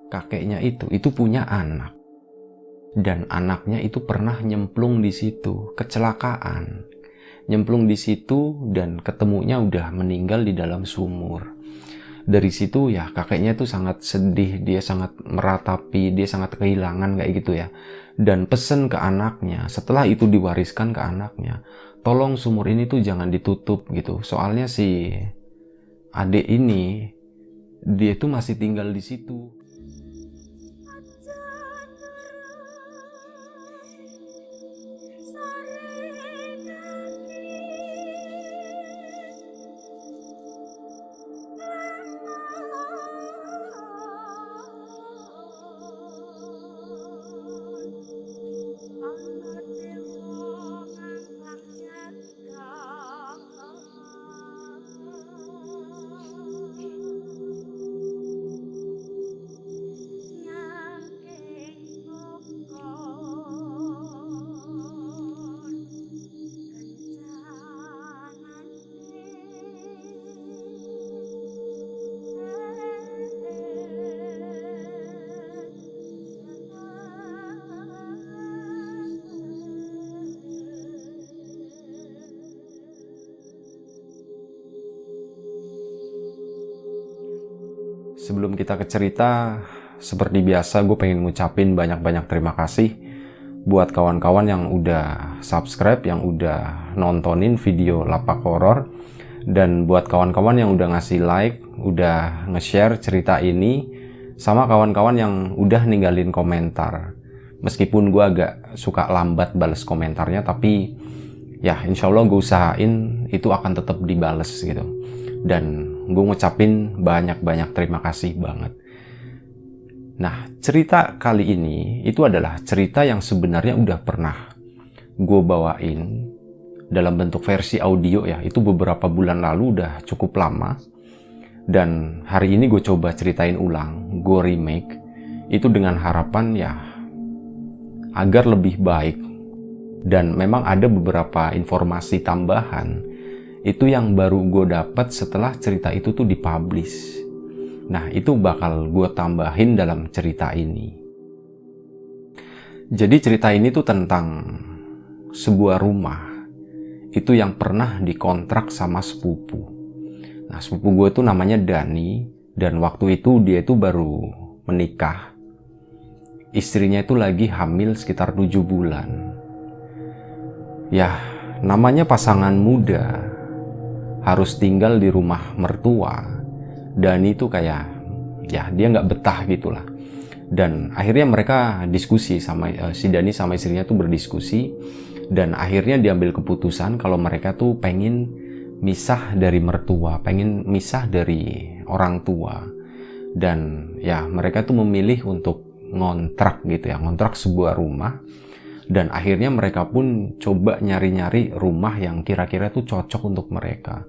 kakeknya itu punya anak. Dan anaknya itu pernah nyemplung di situ, kecelakaan. Nyemplung di situ dan ketemunya udah meninggal di dalam sumur. Dari situ ya kakeknya tuh sangat sedih, dia sangat meratapi, dia sangat kehilangan kayak gitu ya. Dan pesen ke anaknya, setelah itu diwariskan ke anaknya, tolong sumur ini tuh jangan ditutup gitu. Soalnya si adik ini, dia tuh masih tinggal di situ. Sebelum kita ke cerita, seperti biasa gue pengen ngucapin banyak-banyak terima kasih buat kawan-kawan yang udah subscribe, yang udah nontonin video Lapak Horor, dan buat kawan-kawan yang udah ngasih like, udah nge-share cerita ini, sama kawan-kawan yang udah ninggalin komentar. Meskipun gue agak suka lambat bales komentarnya, tapi ya insya Allah gue usahain itu akan tetap dibales gitu. Dan gue ngucapin banyak-banyak terima kasih banget. Nah, cerita kali ini itu adalah cerita yang sebenarnya udah pernah gue bawain dalam bentuk versi audio ya. Itu beberapa bulan lalu, udah cukup lama. Dan hari ini gue coba ceritain ulang, gue remake. Itu dengan harapan ya agar lebih baik. Dan memang ada beberapa informasi tambahan itu yang baru gue dapat setelah cerita itu tuh dipublish. Nah, itu bakal gue tambahin dalam cerita ini. Jadi cerita ini tuh tentang sebuah rumah itu yang pernah dikontrak sama sepupu. Nah, sepupu gue tuh namanya Dani, dan waktu itu dia itu baru menikah. Istrinya itu lagi hamil sekitar 7 bulan. Ya, namanya pasangan muda harus tinggal di rumah mertua. Dani itu kayak ya dia nggak betah gitulah. Dan akhirnya mereka diskusi sama si Dani sama istrinya tuh berdiskusi, dan akhirnya diambil keputusan kalau mereka tuh pengen misah dari mertua, pengen misah dari orang tua. Dan ya mereka tuh memilih untuk ngontrak gitu ya, ngontrak sebuah rumah. Dan akhirnya mereka pun coba nyari-nyari rumah yang kira-kira tuh cocok untuk mereka.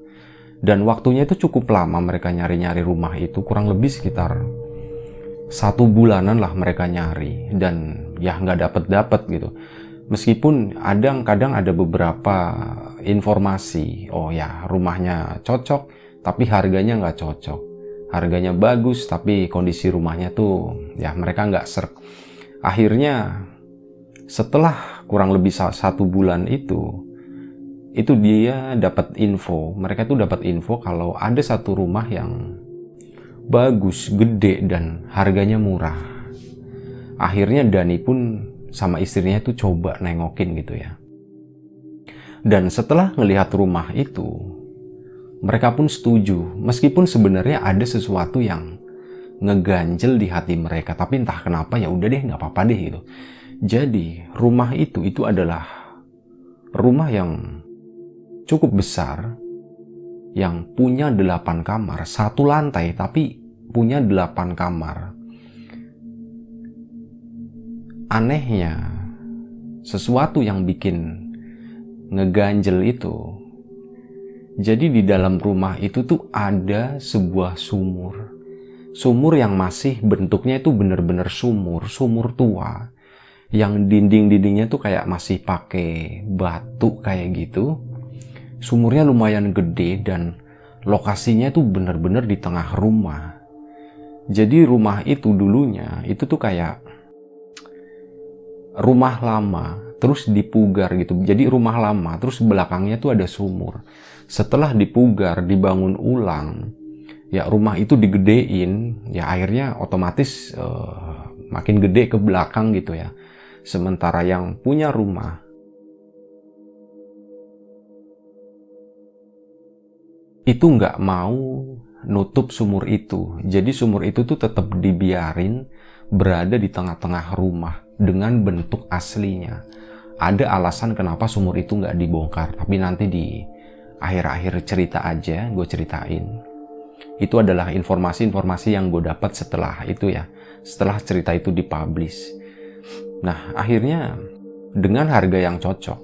Dan waktunya itu cukup lama mereka nyari-nyari rumah itu, kurang lebih sekitar 1 bulanan lah mereka nyari. Dan ya nggak dapet gitu. Meskipun kadang ada beberapa informasi, oh ya rumahnya cocok tapi harganya nggak cocok. Harganya bagus tapi kondisi rumahnya tuh ya mereka nggak serk. Akhirnya setelah kurang lebih 1 bulan itu dia dapat info, mereka tuh dapat info kalau ada satu rumah yang bagus, gede, dan harganya murah. Akhirnya Dani pun sama istrinya tuh coba nengokin gitu ya. Dan setelah ngelihat rumah itu, mereka pun setuju, meskipun sebenarnya ada sesuatu yang ngeganjel di hati mereka, tapi entah kenapa ya udah deh, nggak apa-apa deh gitu. Jadi rumah itu adalah rumah yang cukup besar, yang punya 8 kamar, 1 lantai tapi punya 8 kamar. Anehnya, sesuatu yang bikin ngeganjel itu, jadi di dalam rumah itu tuh ada sebuah sumur. Sumur yang masih bentuknya itu bener-bener sumur tua. Yang dinding-dindingnya tuh kayak masih pakai batu kayak gitu. Sumurnya lumayan gede dan lokasinya tuh bener-bener di tengah rumah. Jadi rumah itu dulunya itu tuh kayak rumah lama terus dipugar gitu. Jadi rumah lama terus belakangnya tuh ada sumur. Setelah dipugar, dibangun ulang, ya rumah itu digedein, ya akhirnya otomatis makin gede ke belakang gitu ya. Sementara yang punya rumah itu nggak mau nutup sumur itu. Jadi sumur itu tuh tetap dibiarin berada di tengah-tengah rumah dengan bentuk aslinya. Ada alasan kenapa sumur itu nggak dibongkar, tapi nanti di akhir-akhir cerita aja gue ceritain. Itu adalah informasi-informasi yang gue dapat setelah itu ya, setelah cerita itu dipublish. Nah akhirnya dengan harga yang cocok,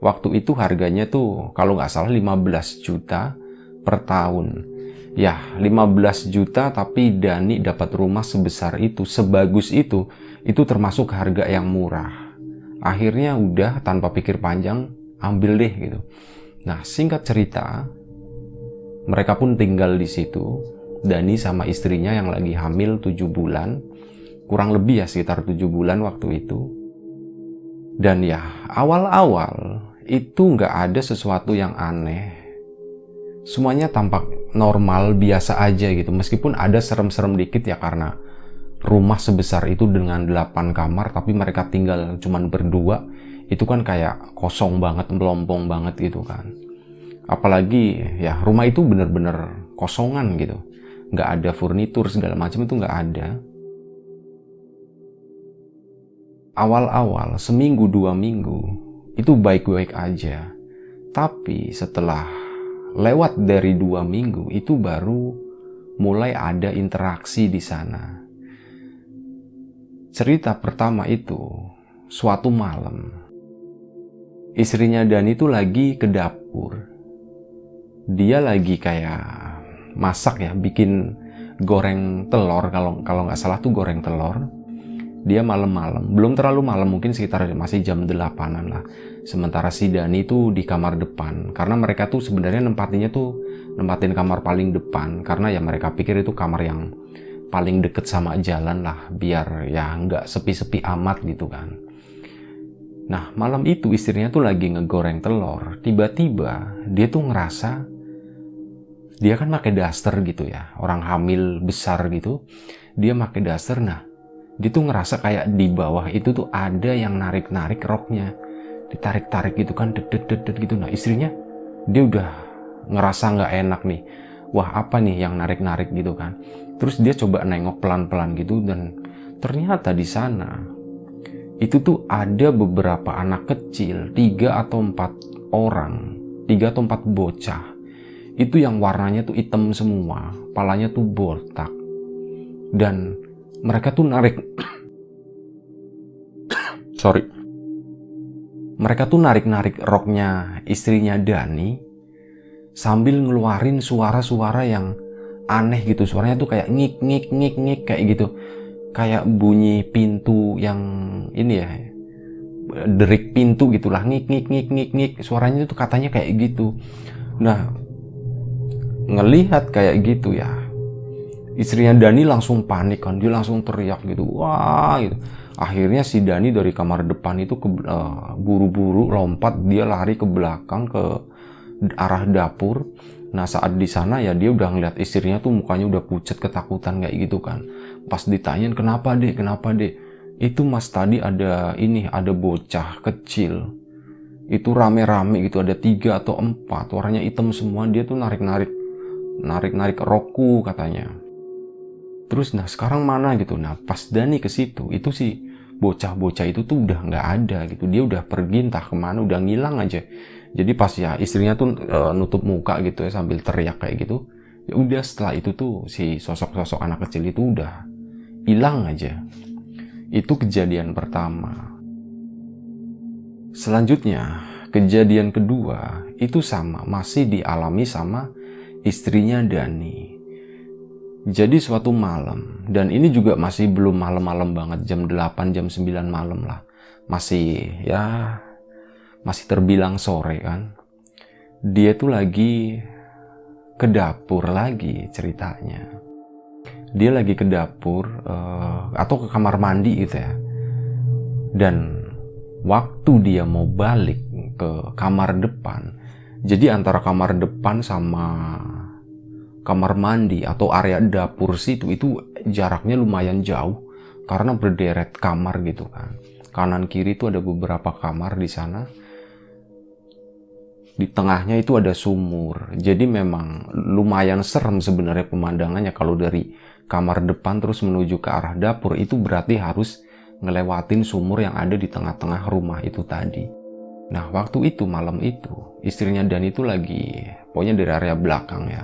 waktu itu harganya tuh kalau nggak salah 15 juta per tahun. Ya 15 juta tapi Dani dapat rumah sebesar itu, sebagus itu termasuk harga yang murah. Akhirnya udah tanpa pikir panjang ambil deh gitu. Nah singkat cerita, mereka pun tinggal di situ. Dani sama istrinya yang lagi hamil 7 bulan, kurang lebih ya sekitar 7 bulan waktu itu. Dan ya awal-awal itu nggak ada sesuatu yang aneh. Semuanya tampak normal, biasa aja gitu. Meskipun ada serem-serem dikit ya karena rumah sebesar itu dengan 8 kamar tapi mereka tinggal cuman berdua. Itu kan kayak kosong banget, melompong banget gitu kan. Apalagi ya rumah itu bener-bener kosongan gitu. Nggak ada furnitur segala macam, itu nggak ada. Awal-awal seminggu 2 minggu itu baik-baik aja. Tapi setelah lewat dari 2 minggu itu baru mulai ada interaksi di sana. Cerita pertama itu suatu malam istrinya Dani itu lagi ke dapur. Dia lagi kayak masak ya, bikin goreng telur, kalau nggak salah tuh goreng telur. Dia malam-malam, belum terlalu malam, mungkin sekitar masih jam 8-an lah. Sementara si Dani tuh di kamar depan, karena mereka tuh sebenarnya nempatin kamar paling depan, karena ya mereka pikir itu kamar yang paling deket sama jalan lah, biar ya nggak sepi-sepi amat gitu kan. Nah malam itu istrinya tuh lagi ngegoreng telur, tiba-tiba dia tuh ngerasa, dia kan pakai daster gitu ya, orang hamil besar gitu, dia pakai daster. Nah dia tuh ngerasa kayak di bawah itu tuh ada yang narik-narik roknya, ditarik-tarik gitu kan, dedet gitu. Nah istrinya dia udah ngerasa nggak enak nih, wah apa nih yang narik-narik gitu kan. Terus dia coba nengok pelan-pelan gitu, dan ternyata di sana itu tuh ada beberapa anak kecil, 3 atau 4 orang, 3 atau 4 bocah. Itu yang warnanya tuh hitam semua, palanya tuh botak, dan mereka tuh mereka tuh narik-narik roknya istrinya Dani sambil ngeluarin suara-suara yang aneh gitu. Suaranya tuh kayak ngik ngik ngik ngik kayak gitu, kayak bunyi pintu yang ini ya, derik pintu gitulah, ngik ngik ngik ngik ngik, suaranya tuh katanya kayak gitu. Nah ngelihat kayak gitu ya, istrinya Dani langsung panik kan, dia langsung teriak gitu, wah gitu. Akhirnya si Dani dari kamar depan itu buru-buru lompat, dia lari ke belakang ke arah dapur. Nah saat di sana ya dia udah ngeliat istrinya tuh mukanya udah pucat ketakutan kayak gitu kan. Pas ditanyain kenapa dek, itu mas tadi ada bocah kecil, itu rame-rame gitu, ada 3 atau 4, warnanya hitam semua, dia tuh narik-narik rokku katanya. Terus nah sekarang mana gitu. Nah pas Dani ke situ, itu sih bocah-bocah itu tuh udah nggak ada gitu, dia udah pergi entah kemana, udah ngilang aja. Jadi pas ya istrinya tuh nutup muka gitu ya sambil teriak kayak gitu, ya udah setelah itu tuh si sosok-sosok anak kecil itu udah hilang aja. Itu kejadian pertama. Selanjutnya kejadian kedua itu sama, masih dialami sama istrinya Dani. Jadi suatu malam, dan ini juga masih belum malam-malam banget, jam 8, jam 9 malam lah. Masih terbilang sore kan. Dia tuh lagi ke dapur lagi ceritanya. dia lagi ke dapur atau ke kamar mandi gitu ya. Dan waktu dia mau balik ke kamar depan, jadi antara kamar depan sama kamar mandi atau area dapur situ itu jaraknya lumayan jauh karena berderet kamar gitu kan. Kanan kiri itu ada beberapa kamar di sana. Di tengahnya itu ada sumur. Jadi memang lumayan serem sebenarnya pemandangannya. Kalau dari kamar depan terus menuju ke arah dapur itu berarti harus ngelewatin sumur yang ada di tengah-tengah rumah itu tadi. Nah, waktu itu, malam itu, istrinya Dan itu lagi, pokoknya dari area belakang ya.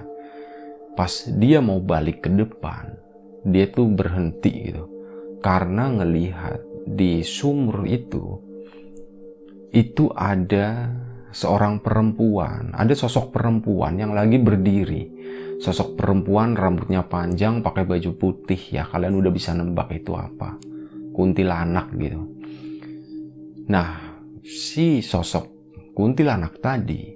Pas dia mau balik ke depan, dia tuh berhenti gitu. Karena ngelihat di sumur itu ada seorang perempuan, ada sosok perempuan yang lagi berdiri. Sosok perempuan rambutnya panjang, pakai baju putih ya, kalian udah bisa nembak itu apa. Kuntilanak gitu. Nah, si sosok kuntilanak tadi,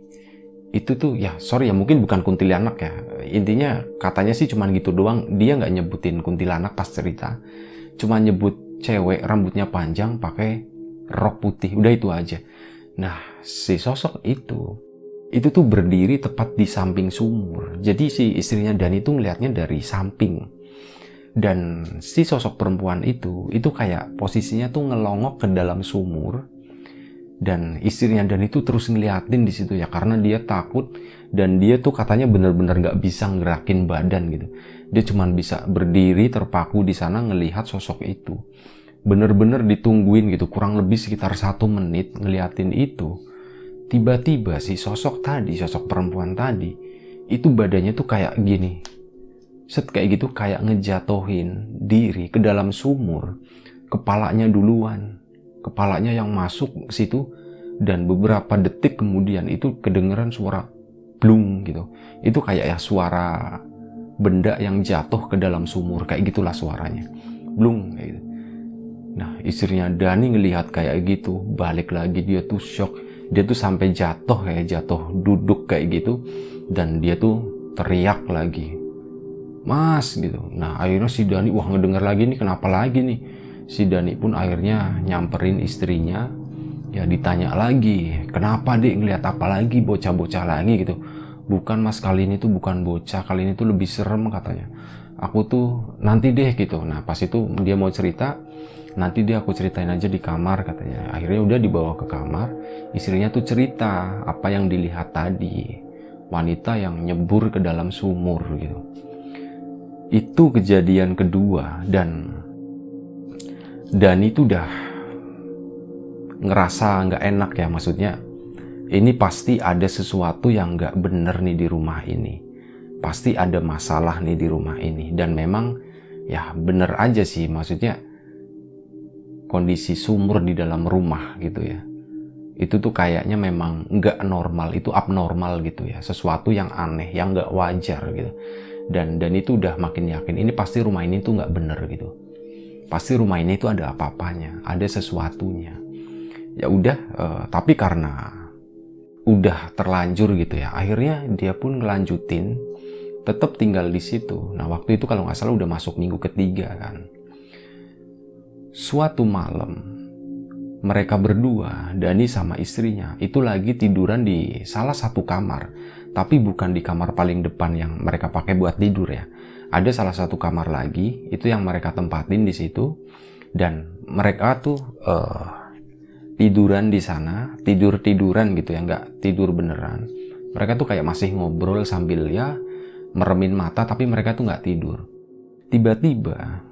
itu tuh ya, sorry ya, mungkin bukan kuntilanak ya. Intinya katanya sih cuman gitu doang, dia nggak nyebutin kuntilanak pas cerita. Cuma nyebut cewek rambutnya panjang, pakai rok putih, udah itu aja. Nah, si sosok itu tuh berdiri tepat di samping sumur. Jadi si istrinya Dan itu ngelihatnya dari samping. Dan si sosok perempuan itu kayak posisinya tuh ngelongok ke dalam sumur. Dan istrinya Dan itu terus ngeliatin di situ ya, karena dia takut dan dia tuh katanya bener-bener gak bisa ngerakin badan gitu. Dia cuma bisa berdiri terpaku di sana ngelihat sosok itu. Bener-bener ditungguin gitu, kurang lebih sekitar 1 menit ngeliatin itu. Tiba-tiba si sosok perempuan tadi, itu badannya tuh kayak gini. Kayak gitu, kayak ngejatohin diri ke dalam sumur. Kepalanya duluan. Kepalanya yang masuk ke situ. Dan beberapa detik kemudian itu kedengeran suara blung gitu. Itu kayak ya suara benda yang jatuh ke dalam sumur. Kayak gitulah suaranya. Blung kayak gitu. Nah, istrinya Dani ngelihat kayak gitu, balik lagi dia tuh shock. Dia tuh sampai jatuh duduk kayak gitu. Dan dia tuh teriak lagi, "Mas," gitu. Nah, akhirnya si Dani, wah ngedenger lagi nih, kenapa lagi nih. Si Dani pun akhirnya nyamperin istrinya. Ya ditanya lagi, "Kenapa Dek, ngelihat apa lagi, bocah-bocah lagi gitu?" "Bukan Mas, kali ini tuh bukan bocah, kali ini tuh lebih serem," katanya. "Aku tuh nanti deh," gitu. Nah, pas itu dia mau cerita, "Nanti deh aku ceritain aja di kamar," katanya. Akhirnya udah dibawa ke kamar. Istrinya tuh cerita apa yang dilihat tadi. Wanita yang nyebur ke dalam sumur gitu. Itu kejadian kedua. Dan itu udah ngerasa nggak enak ya. Maksudnya ini pasti ada sesuatu yang nggak bener nih di rumah ini. Pasti ada masalah nih di rumah ini. Dan memang ya bener aja sih. Maksudnya kondisi sumur di dalam rumah gitu ya, itu tuh kayaknya memang nggak normal, itu abnormal gitu ya, sesuatu yang aneh, yang nggak wajar gitu. Dan itu udah makin yakin ini pasti rumah ini tuh nggak bener gitu, pasti rumah ini tuh ada apa-apanya, ada sesuatunya. Ya udah, tapi karena udah terlanjur gitu ya, akhirnya dia pun ngelanjutin tetap tinggal di situ. Nah, waktu itu kalau nggak salah udah masuk minggu ketiga kan. Suatu malam, mereka berdua, Dani sama istrinya, itu lagi tiduran di salah satu kamar. Tapi bukan di kamar paling depan yang mereka pakai buat tidur ya. Ada salah satu kamar lagi, itu yang mereka tempatin di situ. Dan mereka tuh tiduran di sana, tidur-tiduran gitu ya, nggak tidur beneran. Mereka tuh kayak masih ngobrol sambil ya meremin mata, tapi mereka tuh nggak tidur. Tiba-tiba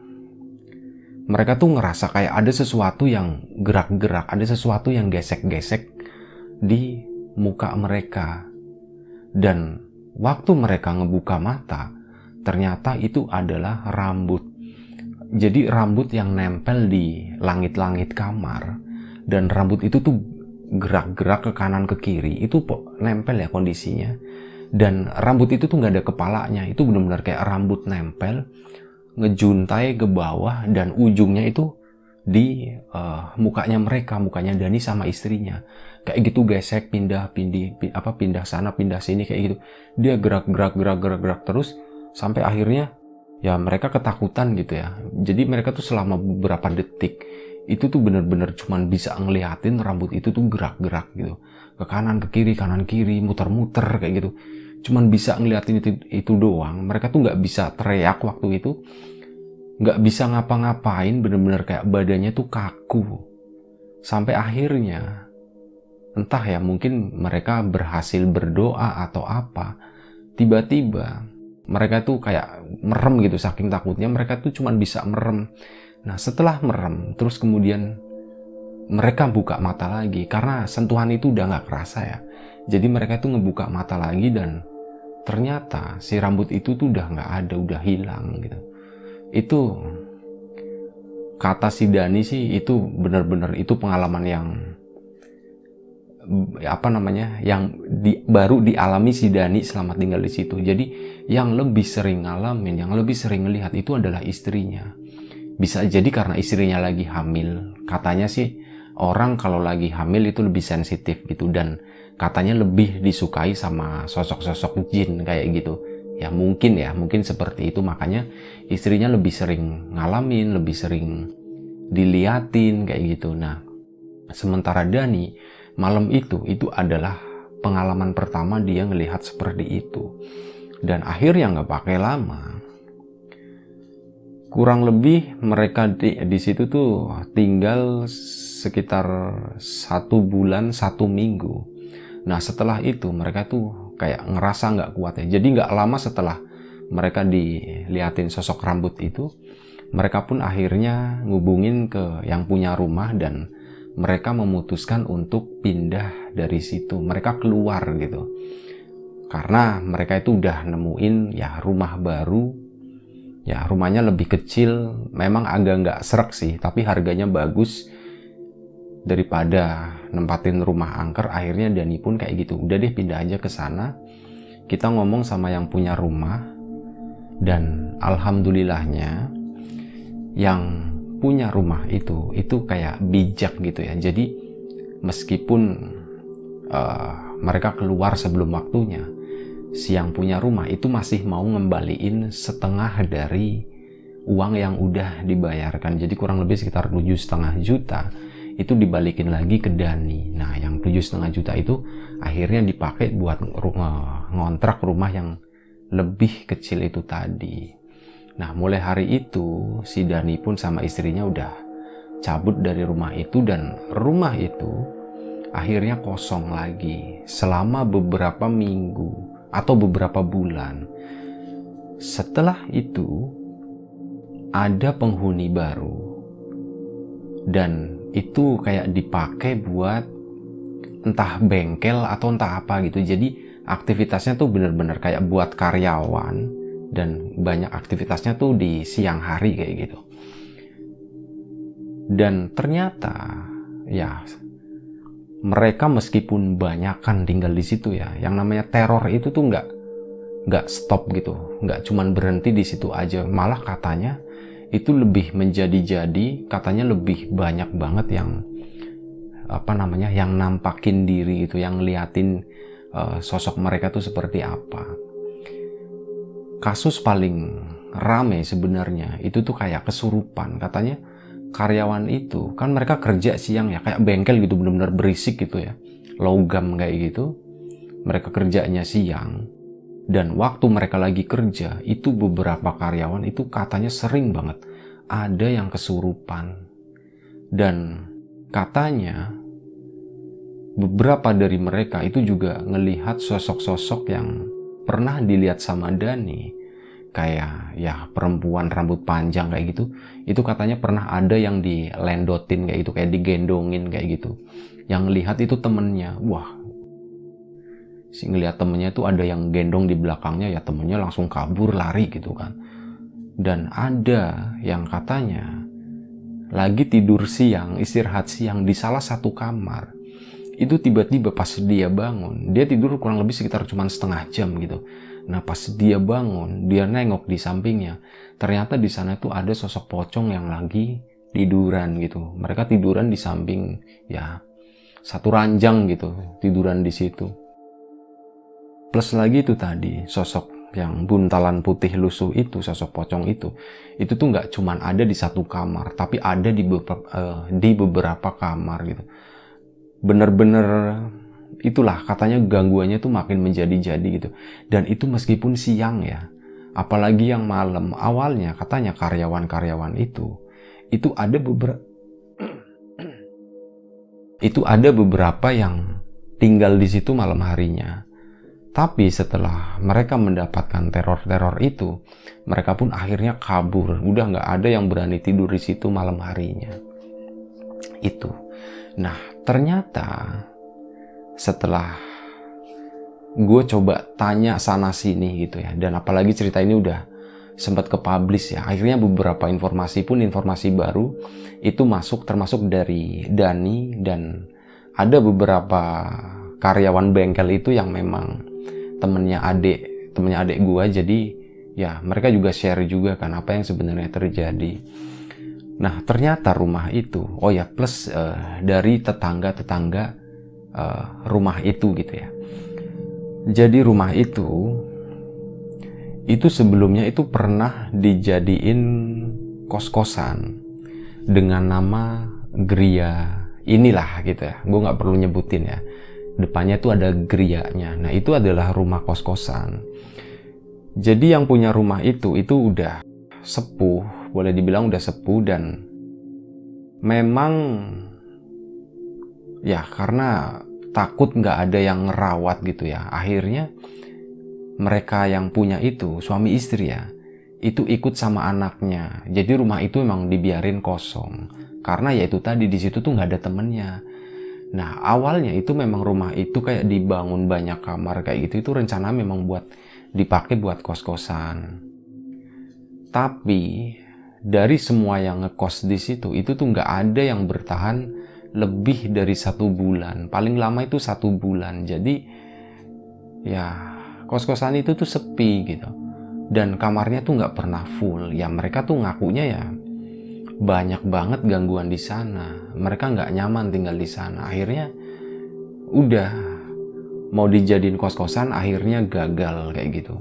mereka tuh ngerasa kayak ada sesuatu yang gerak-gerak, ada sesuatu yang gesek-gesek di muka mereka. Dan waktu mereka ngebuka mata, ternyata itu adalah rambut. Jadi rambut yang nempel di langit-langit kamar. Dan rambut itu tuh gerak-gerak ke kanan ke kiri, itu nempel ya kondisinya. Dan rambut itu tuh gak ada kepalanya, itu benar-benar kayak rambut nempel, ngejuntai ke bawah, dan ujungnya itu di mukanya mereka, mukanya Dani sama istrinya. Kayak gitu gesek, pindah sana, pindah sini kayak gitu. Dia gerak terus sampai akhirnya ya mereka ketakutan gitu ya. Jadi mereka tuh selama beberapa detik itu tuh bener-bener cuman bisa ngeliatin rambut itu tuh gerak-gerak gitu, ke kanan ke kiri, kanan kiri, muter-muter kayak gitu. Cuman bisa ngeliatin itu doang. Mereka tuh nggak bisa teriak waktu itu, nggak bisa ngapa-ngapain, bener-bener kayak badannya tuh kaku. Sampai akhirnya entah ya, mungkin mereka berhasil berdoa atau apa, tiba-tiba mereka tuh kayak merem gitu, saking takutnya mereka tuh cuman bisa merem. Nah setelah merem, terus kemudian mereka buka mata lagi, karena sentuhan itu udah gak kerasa ya. Jadi mereka tuh ngebuka mata lagi dan ternyata si rambut itu tuh udah gak ada, udah hilang gitu. Itu kata si Dani sih, itu bener-bener itu pengalaman yang baru dialami si Dani selama tinggal di situ. Jadi yang lebih sering ngalamin, yang lebih sering ngelihat itu adalah istrinya. Bisa jadi karena istrinya lagi hamil. Katanya sih orang kalau lagi hamil itu lebih sensitif gitu, dan katanya lebih disukai sama sosok-sosok jin kayak gitu. Ya mungkin seperti itu, makanya istrinya lebih sering ngalamin, lebih sering diliatin kayak gitu. Nah, sementara Dani malam itu adalah pengalaman pertama dia ngelihat seperti itu. Dan akhirnya nggak pakai lama, kurang lebih mereka di situ tuh tinggal sekitar 1 bulan 1 minggu. Nah setelah itu mereka tuh kayak ngerasa nggak kuat ya. Jadi nggak lama setelah mereka diliatin sosok rambut itu, mereka pun akhirnya ngubungin ke yang punya rumah dan mereka memutuskan untuk pindah dari situ. Mereka keluar gitu, karena mereka itu udah nemuin ya rumah baru. Ya rumahnya lebih kecil, memang agak nggak serak sih, tapi harganya bagus. Daripada nempatin rumah angker, akhirnya Dani pun kayak gitu, udah deh pindah aja ke sana. Kita ngomong sama yang punya rumah, dan alhamdulillahnya yang punya rumah itu kayak bijak gitu ya. Jadi meskipun mereka keluar sebelum waktunya, si yang punya rumah itu masih mau ngembaliin setengah dari uang yang udah dibayarkan. Jadi kurang lebih sekitar 7,5 juta itu dibalikin lagi ke Dani. Nah yang 7,5 juta itu akhirnya dipakai buat ngontrak rumah yang lebih kecil itu tadi. Nah mulai hari itu si Dani pun sama istrinya udah cabut dari rumah itu, dan rumah itu akhirnya kosong lagi selama beberapa minggu atau beberapa bulan. Setelah itu ada penghuni baru, dan itu kayak dipakai buat entah bengkel atau entah apa gitu. Jadi aktivitasnya tuh bener-bener kayak buat karyawan, dan banyak aktivitasnya tuh di siang hari kayak gitu. Dan ternyata ya mereka meskipun banyakan tinggal di situ ya, yang namanya teror itu tuh nggak stop gitu, nggak cuman berhenti di situ aja. Malah katanya itu lebih menjadi-jadi, katanya lebih banyak banget yang yang nampakin diri itu, yang ngeliatin sosok mereka tuh seperti apa. Kasus paling rame sebenarnya itu tuh kayak kesurupan. Katanya karyawan itu kan mereka kerja siang ya, kayak bengkel gitu, benar-benar berisik gitu ya, logam kayak gitu. Mereka kerjanya siang, dan waktu mereka lagi kerja itu beberapa karyawan itu katanya sering banget ada yang kesurupan. Dan katanya beberapa dari mereka itu juga ngelihat sosok-sosok yang pernah dilihat sama Dani, kayak ya perempuan rambut panjang kayak gitu. Itu katanya pernah ada yang dilendotin kayak gitu, kayak digendongin kayak gitu. Yang lihat itu temennya. Wah, si ngelihat temennya tuh ada yang gendong di belakangnya, ya temennya langsung kabur lari gitu kan. Dan ada yang katanya lagi tidur siang, istirahat siang di salah satu kamar. Itu tiba-tiba pas dia bangun, dia tidur kurang lebih sekitar cuma setengah jam gitu. Nah pas dia bangun, dia nengok di sampingnya, ternyata di sana tuh ada sosok pocong yang lagi tiduran gitu. Mereka tiduran di samping ya satu ranjang gitu, tiduran di situ. Plus lagi itu tadi sosok yang buntalan putih lusuh itu, sosok pocong itu tuh nggak cuman ada di satu kamar, tapi ada di beberapa kamar gitu. Bener-bener itulah katanya gangguannya tuh makin menjadi-jadi gitu. Dan itu meskipun siang ya, apalagi yang malam. Awalnya katanya karyawan-karyawan itu ada beberapa yang tinggal di situ malam harinya. Tapi setelah mereka mendapatkan teror-teror itu, mereka pun akhirnya kabur. Udah nggak ada yang berani tidur di situ malam harinya. Itu. Nah, ternyata setelah gue coba tanya sana sini gitu ya, dan apalagi cerita ini udah sempat ke-publish ya, akhirnya beberapa informasi baru itu masuk, termasuk dari Dani, dan ada beberapa karyawan bengkel itu yang memang temennya adik gue, jadi ya mereka juga share juga kan apa yang sebenarnya terjadi. Nah, ternyata rumah itu, oh ya, plus dari tetangga rumah itu gitu ya. Jadi rumah itu sebelumnya itu pernah dijadiin kos-kosan dengan nama Gria inilah gitu ya. Gue nggak perlu nyebutin ya. Depannya tuh ada grianya. Nah, itu adalah rumah kos-kosan. Jadi yang punya rumah itu udah sepuh, boleh dibilang udah sepuh, dan memang ya karena takut nggak ada yang ngerawat gitu ya. Akhirnya mereka yang punya itu, suami istri ya, itu ikut sama anaknya. Jadi rumah itu memang dibiarin kosong. Karena ya itu tadi, di situ tuh nggak ada temennya. Nah, awalnya itu memang rumah itu kayak dibangun banyak kamar kayak gitu, itu rencana memang dipakai buat kos-kosan. Tapi dari semua yang ngekos di situ, itu tuh nggak ada yang bertahan lebih dari 1 bulan. Paling lama itu 1 bulan. Jadi ya kos-kosan itu tuh sepi gitu. Dan kamarnya tuh nggak pernah full. Ya mereka tuh ngakunya ya banyak banget gangguan di sana. Mereka nggak nyaman tinggal di sana. Akhirnya udah mau dijadiin kos-kosan, akhirnya gagal kayak gitu.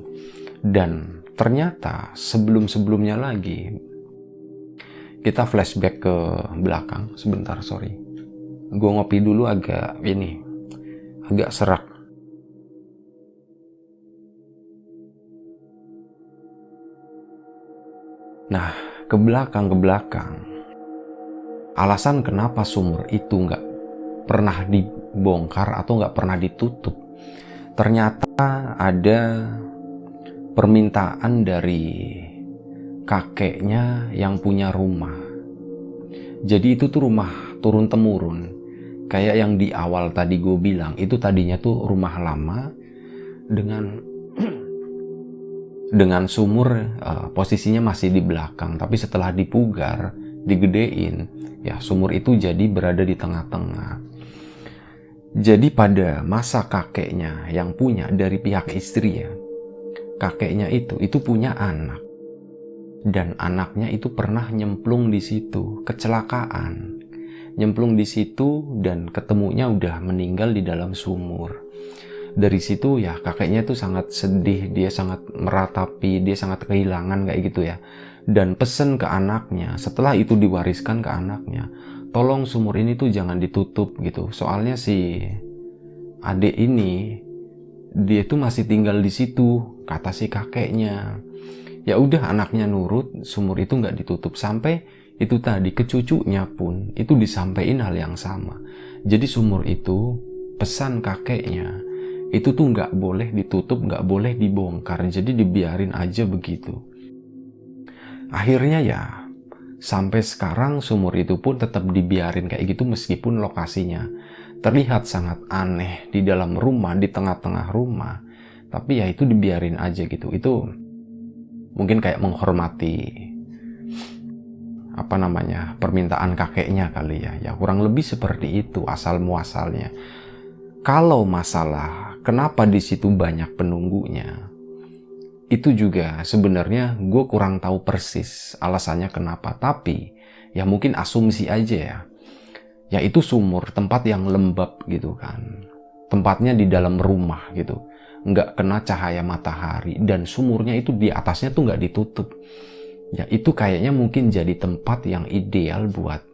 Dan ternyata sebelum-sebelumnya lagi, kita flashback ke belakang sebentar, sorry. Gue ngopi dulu agak serak. Nah, ke belakang. Alasan kenapa sumur itu nggak pernah dibongkar atau nggak pernah ditutup, ternyata ada permintaan dari kakeknya yang punya rumah. Jadi itu tuh rumah turun-temurun. Kayak yang di awal tadi gue bilang, itu tadinya tuh rumah lama dengan sumur posisinya masih di belakang, tapi setelah dipugar, digedein, ya sumur itu jadi berada di tengah-tengah. Jadi pada masa kakeknya yang punya dari pihak istri ya, kakeknya itu punya anak, dan anaknya itu pernah nyemplung di situ, kecelakaan, nyemplung di situ dan ketemunya udah meninggal di dalam sumur. Dari situ ya kakeknya tuh sangat sedih, dia sangat meratapi, dia sangat kehilangan kayak gitu ya. Dan pesen ke anaknya, setelah itu diwariskan ke anaknya, tolong sumur ini tuh jangan ditutup gitu. Soalnya si adik ini, dia tuh masih tinggal di situ, kata si kakeknya. Ya udah, anaknya nurut, sumur itu nggak ditutup. Sampai itu tadi ke cucunya pun itu disampaikan hal yang sama. Jadi sumur itu, pesan kakeknya, itu tuh nggak boleh ditutup, nggak boleh dibongkar, jadi dibiarin aja begitu. Akhirnya ya sampai sekarang sumur itu pun tetap dibiarin kayak gitu, meskipun lokasinya terlihat sangat aneh di dalam rumah, di tengah-tengah rumah, tapi ya itu dibiarin aja gitu. Itu mungkin kayak menghormati permintaan kakeknya kali ya. Ya kurang lebih seperti itu asal muasalnya. Kalau masalah kenapa di situ banyak penunggunya, itu juga sebenarnya gue kurang tahu persis alasannya kenapa. Tapi ya mungkin asumsi aja ya. Ya itu sumur, tempat yang lembab gitu kan. Tempatnya di dalam rumah gitu. nggak kena cahaya matahari, dan sumurnya itu di atasnya tuh nggak ditutup. Ya itu kayaknya mungkin jadi tempat yang ideal buat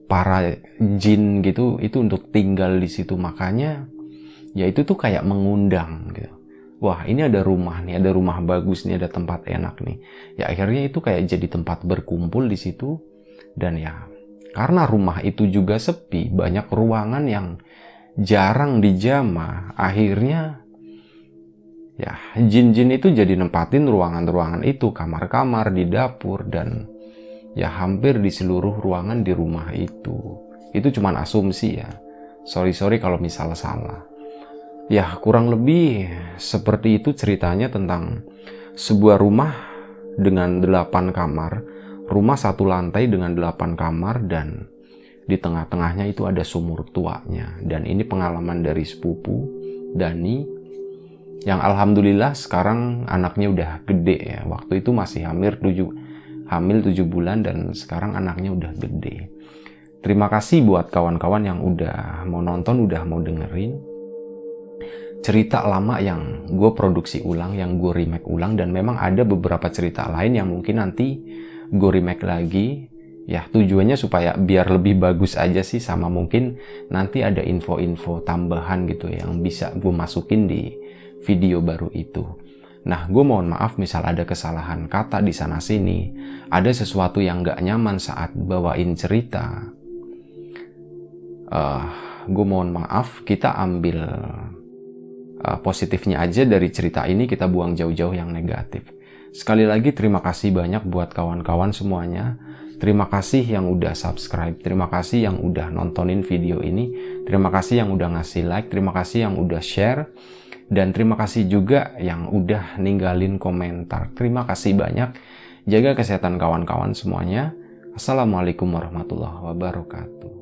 para jin gitu, itu untuk tinggal di situ. Makanya ya itu tuh kayak mengundang gitu. Wah, ini ada rumah nih, ada rumah bagus nih, ada tempat enak nih. Ya akhirnya itu kayak jadi tempat berkumpul di situ. Dan ya karena rumah itu juga sepi, banyak ruangan yang jarang dijamah, akhirnya ya jin-jin itu jadi nempatin ruangan-ruangan itu, kamar-kamar, di dapur, dan ya hampir di seluruh ruangan di rumah itu. Itu cuman asumsi ya. Sorry kalau misal salah. Ya kurang lebih seperti itu ceritanya tentang sebuah rumah dengan 8 kamar. Rumah 1 lantai dengan 8 kamar, dan di tengah-tengahnya itu ada sumur tuanya. Dan ini pengalaman dari sepupu Dani, yang alhamdulillah sekarang anaknya udah gede ya. Waktu itu masih hamil 7 bulan, dan sekarang anaknya udah gede. Terima kasih buat kawan-kawan yang udah mau nonton, udah mau dengerin cerita lama yang gue produksi ulang, yang gue remake ulang. Dan memang ada beberapa cerita lain yang mungkin nanti gue remake lagi. Ya tujuannya supaya biar lebih bagus aja sih, sama mungkin nanti ada info-info tambahan gitu yang bisa gue masukin di video baru itu. Nah, gue mohon maaf misal ada kesalahan kata di sana sini, ada sesuatu yang gak nyaman saat bawain cerita. Gue mohon maaf, kita ambil positifnya aja dari cerita ini, kita buang jauh-jauh yang negatif. Sekali lagi terima kasih banyak buat kawan-kawan semuanya. Terima kasih yang udah subscribe, terima kasih yang udah nontonin video ini, terima kasih yang udah ngasih like, terima kasih yang udah share, dan terima kasih juga yang udah ninggalin komentar. Terima kasih banyak. Jaga kesehatan kawan-kawan semuanya. Assalamualaikum warahmatullahi wabarakatuh.